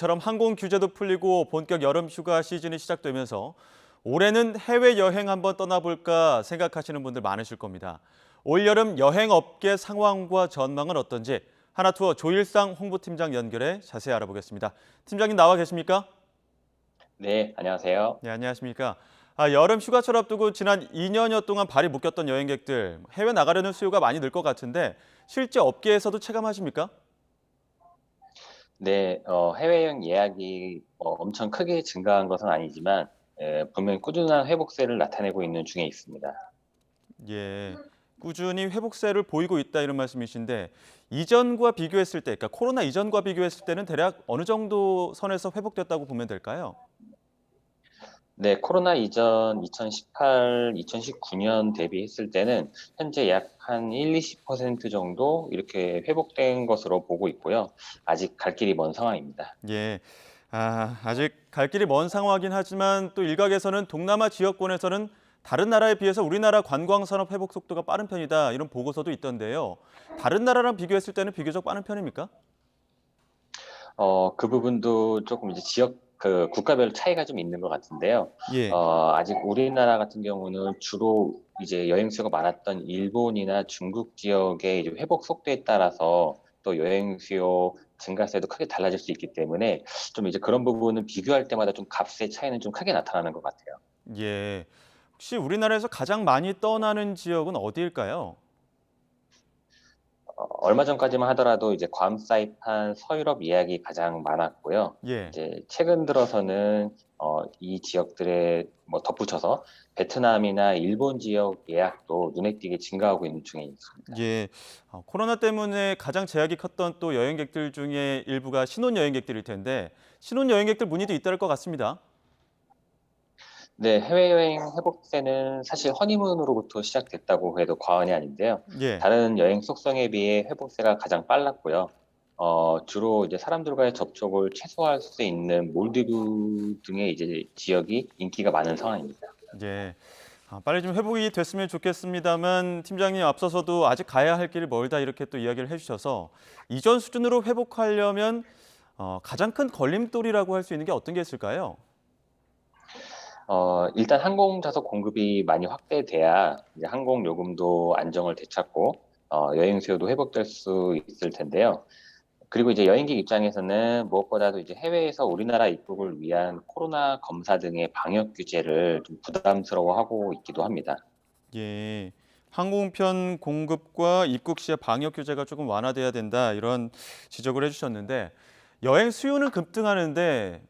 처럼 항공 규제도 풀리고 본격 여름 휴가 시즌이 시작되면서 올해는 해외 여행 한번 떠나볼까 생각하시는 분들 많으실 겁니다. 올 여름 여행 업계 상황과 전망은 어떤지 하나투어 조일상 홍보팀장 연결해 자세히 알아보겠습니다. 팀장님 나와 계십니까? 네, 안녕하세요. 네, 안녕하십니까? 여름 휴가철 앞두고 지난 2년여 동안 발이 묶였던 여행객들 해외 나가려는 수요가 많이 늘 것 같은데 실제 업계에서도 체감하십니까? 네, 해외여행 예약이 엄청 크게 증가한 것은 아니지만 분명히 꾸준한 회복세를 나타내고 있는 중에 있습니다. 예, 꾸준히 회복세를 보이고 있다 이런 말씀이신데 이전과 비교했을 때, 그러니까 코로나 이전과 비교했을 때는 대략 어느 정도 선에서 회복됐다고 보면 될까요? 네, 코로나 이전 2018, 2019년 대비했을 때는 현재 약 한 1, 20% 정도 이렇게 회복된 것으로 보고 있고요. 아직 갈 길이 먼 상황입니다. 예, 아직 갈 길이 먼 상황이긴 하지만 또 일각에서는 동남아 지역권에서는 다른 나라에 비해서 우리나라 관광 산업 회복 속도가 빠른 편이다 이런 보고서도 있던데요. 다른 나라랑 비교했을 때는 비교적 빠른 편입니까? 그 부분도 조금 이제 국가별 차이가 좀 있는 것 같은데요. 예. 아직 우리나라 같은 경우는 주로 이제 여행 수요가 많았던 일본이나 중국 지역의 이제 회복 속도에 따라서 또 여행 수요 증가세도 크게 달라질 수 있기 때문에 좀 이제 그런 부분은 비교할 때마다 좀 값의 차이는 좀 크게 나타나는 것 같아요. 예. 혹시 우리나라에서 가장 많이 떠나는 지역은 어디일까요? 얼마 전까지만 하더라도 이제 괌, 사이판, 서유럽 예약이 가장 많았고요. 예. 이제 최근 들어서는 이 지역들에 뭐 덧붙여서 베트남이나 일본 지역 예약도 눈에 띄게 증가하고 있는 중에 있습니다. 예. 코로나 때문에 가장 제약이 컸던 또 여행객들 중에 일부가 신혼여행객들일 텐데 신혼여행객들 문의도 잇따를 것 같습니다. 네, 해외여행 회복세는 사실 허니문으로부터 시작됐다고 해도 과언이 아닌데요. 예. 다른 여행 속성에 비해 회복세가 가장 빨랐고요. 주로 이제 사람들과의 접촉을 최소화할 수 있는 몰디브 등의 이제 지역이 인기가 많은 상황입니다. 예. 빨리 좀 회복이 됐으면 좋겠습니다만 팀장님 앞서서도 아직 가야 할 길이 멀다 이렇게 또 이야기를 해주셔서 이전 수준으로 회복하려면 가장 큰 걸림돌이라고 할 수 있는 게 어떤 게 있을까요? 일단 항공 좌석 공급이 많이 확대돼야 이제 항공 요금도 안정을 되찾고 여행 수요도 회복될 수 있을 텐데요. 그리고 이제 여행객 입장에서는 무엇보다도 이제 해외에서 우리나라 입국을 위한 코로나 검사 등의 방역 규제를 좀 부담스러워하고 있기도 합니다. 예. 항공편 공급과 입국 시의 방역 규제가 조금 완화돼야 된다 이런 지적을 해주셨는데 여행 수요는 급등하는데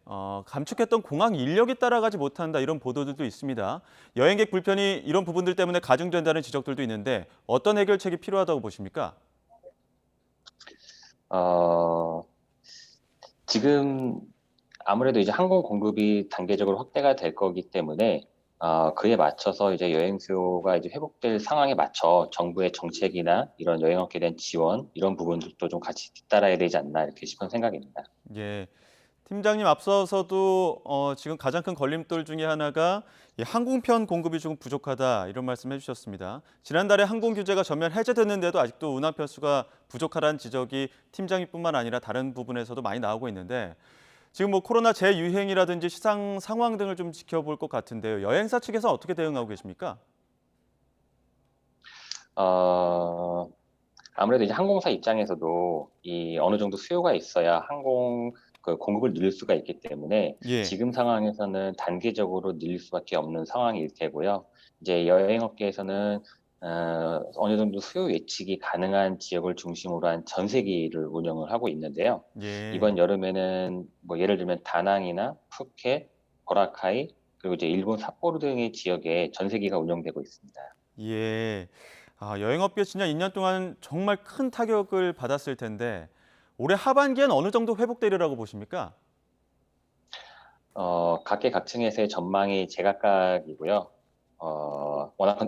감축했던 공항 인력이 따라가지 못한다 이런 보도들도 있습니다. 여행객 불편이 이런 부분들 때문에 가중된다는 지적들도 있는데 어떤 해결책이 필요하다고 보십니까? 어, 지금 아무래도 이제 항공 공급이 단계적으로 확대가 될 거기 때문에 그에 맞춰서 이제 여행 수요가 이제 회복될 상황에 맞춰 정부의 정책이나 이런 여행업계에 대한 지원 이런 부분들도 좀 같이 뒤따라야 되지 않나 이렇게 싶은 생각입니다. 예. 팀장님 앞서서도 지금 가장 큰 걸림돌 중에 하나가 이 항공편 공급이 조금 부족하다 이런 말씀 해주셨습니다. 지난달에 항공 규제가 전면 해제됐는데도 아직도 운항편 수가 부족하다는 지적이 팀장님뿐만 아니라 다른 부분에서도 많이 나오고 있는데 지금 뭐 코로나 재유행이라든지 시상 상황 등을 좀 지켜볼 것 같은데요. 여행사 측에서 어떻게 대응하고 계십니까? 어, 아무래도 이제 항공사 입장에서도 이 어느 정도 수요가 있어야 항공 그 공급을 늘릴 수가 있기 때문에 예. 지금 상황에서는 단계적으로 늘릴 수밖에 없는 상황일 테고요. 이제 여행업계에서는 어느 정도 수요 예측이 가능한 지역을 중심으로 한 전세기를 운영을 하고 있는데요. 예. 이번 여름에는 뭐 예를 들면 다낭이나 푸켓, 보라카이 그리고 이제 일본 삿포로 등의 지역에 전세기가 운영되고 있습니다. 예. 여행업계 지난 2년 동안 정말 큰 타격을 받았을 텐데 올해 하반기엔 어느 정도 회복되리라고 보십니까? 각계각층에서의 전망이 제각각이고요.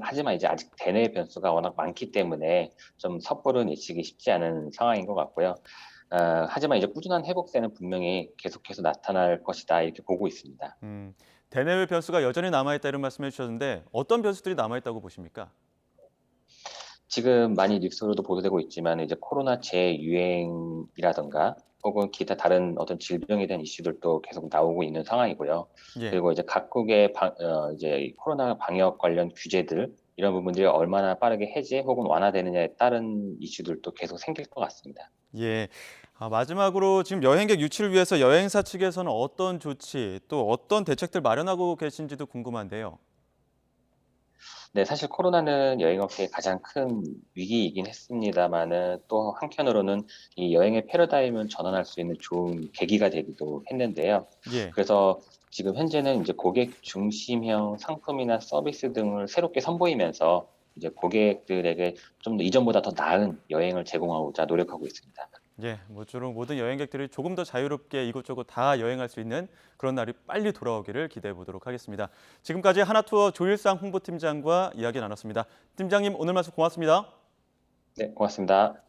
하지만 이제 아직 대내 변수가 워낙 많기 때문에 좀 섣부른 예측이 쉽지 않은 상황인 것 같고요. 하지만 이제 꾸준한 회복세는 분명히 계속해서 나타날 것이다 이렇게 보고 있습니다. 음, 대내외 변수가 여전히 남아있다 이런 말씀해 주셨는데 어떤 변수들이 남아있다고 보십니까? 지금 많이 뉴스로도 보도되고 있지만 이제 코로나 재유행이라든가 혹은 기타 다른 어떤 질병에 대한 이슈들도 계속 나오고 있는 상황이고요. 예. 그리고 이제 각국의 이제 코로나 방역 관련 규제들 이런 부분들이 얼마나 빠르게 해제 혹은 완화되느냐에 따른 이슈들도 계속 생길 것 같습니다. 예. 마지막으로 지금 여행객 유치를 위해서 여행사 측에서는 어떤 조치 또 어떤 대책들 마련하고 계신지도 궁금한데요. 네, 사실 코로나는 여행업계의 가장 큰 위기이긴 했습니다만은 또 한편으로는 이 여행의 패러다임을 전환할 수 있는 좋은 계기가 되기도 했는데요. 예. 그래서 지금 현재는 이제 고객 중심형 상품이나 서비스 등을 새롭게 선보이면서 이제 고객들에게 좀 더 이전보다 더 나은 여행을 제공하고자 노력하고 있습니다. 예, 모쪼록 모든 여행객들이 조금 더 자유롭게 이곳저곳 다 여행할 수 있는 그런 날이 빨리 돌아오기를 기대해 보도록 하겠습니다. 지금까지 하나투어 조일상 홍보팀장과 이야기 나눴습니다. 팀장님 오늘 말씀 고맙습니다. 네, 고맙습니다.